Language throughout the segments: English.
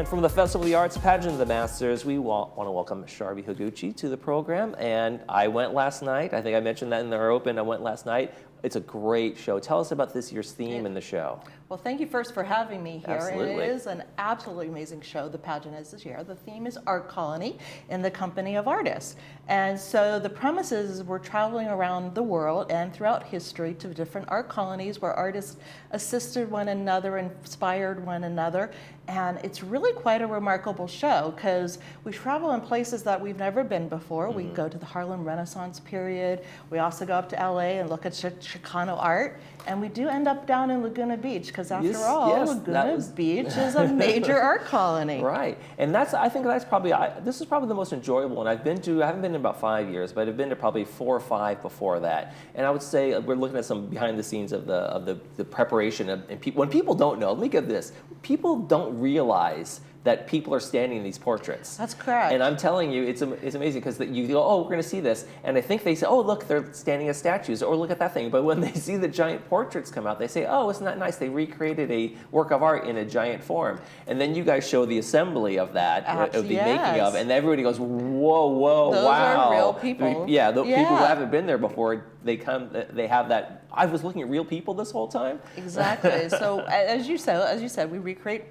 from the Festival of the Arts, Pageant of the Masters, we want to welcome Sharvi Higuchi to the program. And I went last night. I think I mentioned that in our open. I went last night. It's a great show. Tell us about this year's theme in the show. Well, thank you first for having me here. Absolutely. And it is an absolutely amazing show, the pageant is this year. The theme is Art Colony in the company of artists. And so the premise is we're traveling around the world and throughout history to different art colonies where artists assisted one another, inspired one another. And it's really quite a remarkable show because we travel in places that we've never been before. Mm-hmm. We go to the Harlem Renaissance period. We also go up to LA and look at Chicano art. And we do end up down in Laguna Beach because after all, Laguna Beach is a major art colony. Right. And I think that's probably, this is probably the most enjoyable one. I haven't been in about 5 years, but I've been to probably 4 or 5 before that. And I would say we're looking at some behind the scenes of the preparation and people. When people don't know, let me get this, people don't realize that people are standing in these portraits. That's correct. And I'm telling you, it's amazing because you go, oh, we're going to see this. And I think they say, oh, look, they're standing as statues, or look at that thing. But when they see the giant portraits come out, they say, oh, isn't that nice? They recreated a work of art in a giant form. And then you guys show the assembly of that, of the making of, and everybody goes, whoa, Those wow. are real people. Yeah, the people who haven't been there before, they have that. I was looking at real people this whole time. Exactly. So as you said, we recreate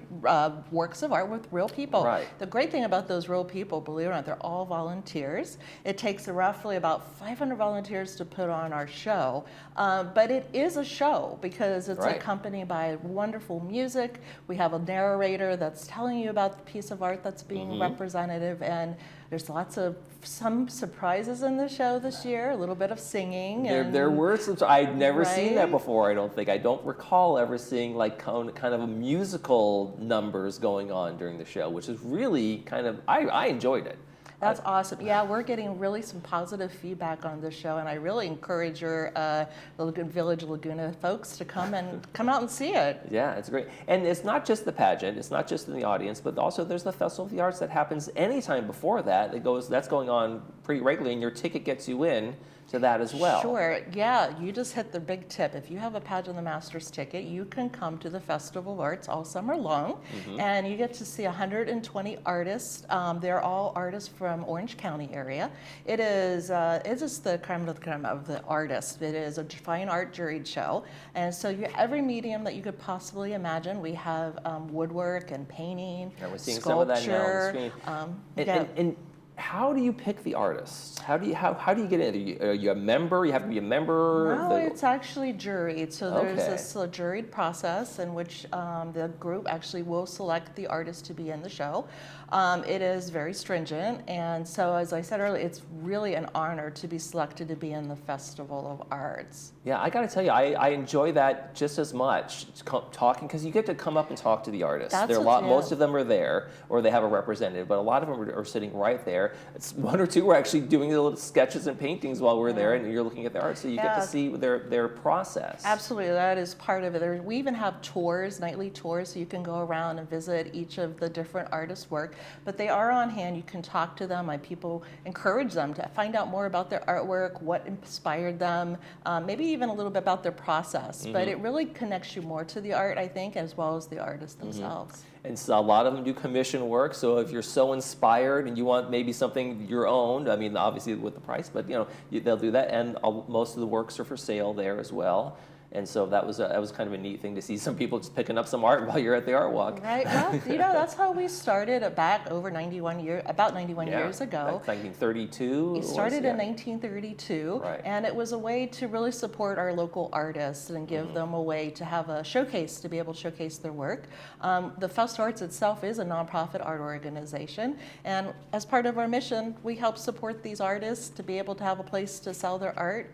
works of art with real people. Right. The great thing about those real people, believe it or not, they're all volunteers. It takes roughly about 500 volunteers to put on our show, but it is a show because it's accompanied by wonderful music. We have a narrator that's telling you about the piece of art that's being representative, and there's some surprises in the show this year, a little bit of singing. There were some, I'd never seen that before, I don't think. I don't recall ever seeing like kind of a musical numbers going on during the show, which is really kind of, I enjoyed it. That's awesome. Yeah, we're getting really some positive feedback on this show, and I really encourage your the Laguna Village Laguna folks to come out and see it. Yeah, it's great. And it's not just the pageant, it's not just in the audience, but also there's the Festival of the Arts that happens anytime before that. That's going on pretty regularly, and your ticket gets you in to that as well. Sure, yeah, you just hit the big tip. If you have a Pageant of the Masters ticket, you can come to the Festival of Arts all summer long, and you get to see 120 artists. They're all artists from Orange County area. It's just the creme de la creme of the artists. It is a fine art juried show, and so every medium that you could possibly imagine. We have woodwork and painting, we're seeing sculpture. Some of that now on the screen. And how do you pick the artists? How do you get in? Are you a member? You have to be a member? No, it's actually juried. So there's this juried process in which the group actually will select the artist to be in the show. It is very stringent, and so as I said earlier, it's really an honor to be selected to be in the Festival of Arts. Yeah, I got to tell you, I enjoy that just as much, talking, because you get to come up and talk to the artists. Most of them are there, or they have a representative, but a lot of them are sitting right there. It's 1 or 2 are actually doing little sketches and paintings while we're there, and you're looking at their art, so you get to see their process. Absolutely, that is part of it. We even have tours, nightly tours, so you can go around and visit each of the different artists' work. But they are on hand. You can talk to them. People encourage them to find out more about their artwork, what inspired them, maybe even a little bit about their process. But it really connects you more to the art, I think, as well as the artists themselves. And so a lot of them do commission work. So if you're so inspired and you want maybe something your own, I mean, obviously with the price, but they'll do that. And most of the works are for sale there as well. And so that was kind of a neat thing to see some people just picking up some art while you're at the art walk. Right. Well, that's how we started back over 91 years ago. Like 1932. We started in 1932, and it was a way to really support our local artists and give them a way to have a showcase, to be able to showcase their work. The Fest Arts itself is a nonprofit art organization, and as part of our mission, we help support these artists to be able to have a place to sell their art,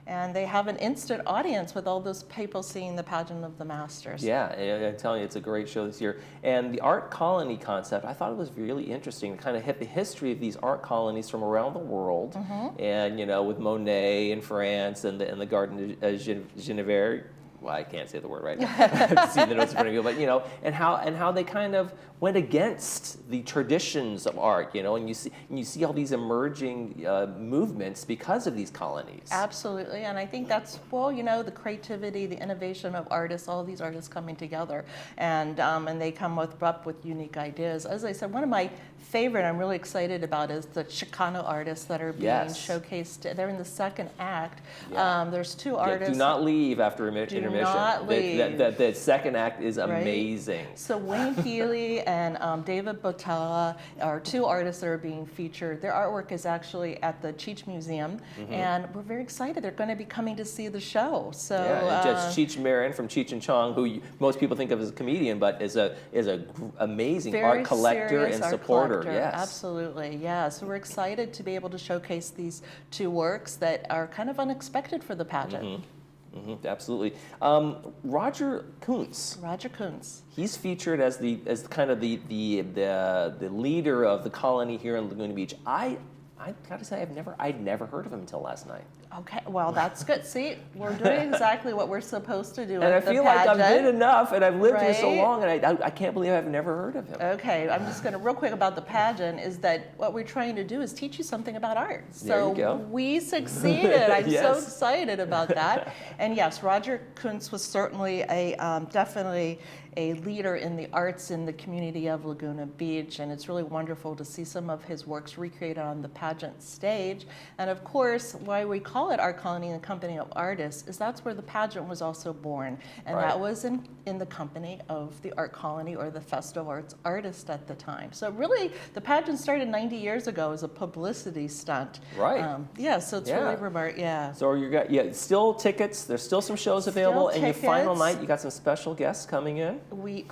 and they have an instant audience with all those people seeing the Pageant of the Masters. Yeah, I'm telling you, it's a great show this year. And the art colony concept, I thought it was really interesting to kind of hit the history of these art colonies from around the world. And, with Monet in France and the Garden of Genève, well, I can't say the word right now. I have to see the notes in front of you, but and how they kind of went against the traditions of art, and you see all these emerging movements because of these colonies. Absolutely, and I think that's the creativity, the innovation of artists, all of these artists coming together, and they come up with unique ideas. As I said, one of my favorite I'm really excited about is the Chicano artists that are being showcased. They're in the second act. There's two artists. Do not leave after intermission. Do not leave. The second act is amazing. Right? So Wayne Healy and David Botella are two artists that are being featured. Their artwork is actually at the Cheech Museum, and we're very excited. They're going to be coming to see the show. So Judge Cheech Marin from Cheech and Chong, who most people think of as a comedian, but is a amazing art collector and supporter. Yes, absolutely. Yeah, so we're excited to be able to showcase these two works that are kind of unexpected for the pageant. Absolutely. Roger Kuntz. Roger Kuntz. He's featured as kind of the leader of the colony here in Laguna Beach. I got to say, I'd never heard of him until last night. Okay, well, that's good. See, we're doing exactly what we're supposed to do. And I feel like I've been enough, and I've lived here so Right? long, and I can't believe I've never heard of him. Okay, I'm just going to real quick about the pageant is that what we're trying to do is teach you something about art. There you go. We succeeded. I'm so Yes. excited about that. And yes, Roger Kuntz was certainly definitely a leader in the arts in the community of Laguna Beach, and it's really wonderful to see some of his works recreated on the pageant stage. And of course, why we call it Art Colony and Company of Artists is that's where the pageant was also born, and Right. that was in the company of the Art Colony or the Festival Arts artist at the time. So really, the pageant started 90 years ago as a publicity stunt. Right. So it's really remarkable. Yeah. So you got still tickets. There's still some shows available, and your final tickets. night, you got some special guests coming in. We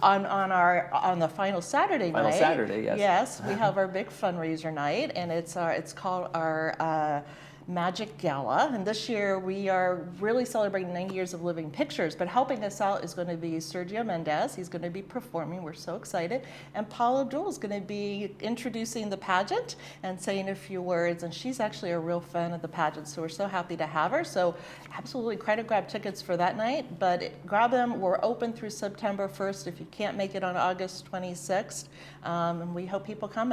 on the final Saturday night. Final Saturday, yes. Yes, we have our big fundraiser night, and it's called our Magic Gala, and this year we are really celebrating 90 years of living pictures, but helping us out is going to be Sergio Mendez. He's going to be performing. We're so excited. And Paula Abdul is going to be introducing the pageant and saying a few words, and she's actually a real fan of the pageant, so we're so happy to have her. So absolutely grab tickets for that night, but grab them. We're open through September 1st if you can't make it on August 26th, and we hope people come.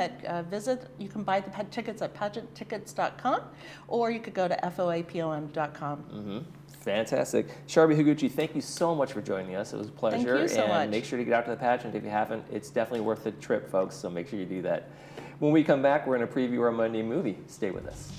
Visit. You can buy the tickets at pageanttickets.com, or you could go to foapom.com. Fantastic. Sharbi Higuchi, thank you so much for joining us. It was a pleasure. Thank you so much. And make sure to get out to the pageant if you haven't. It's definitely worth the trip, folks, so make sure you do that. When we come back, we're going to preview our Monday movie. Stay with us.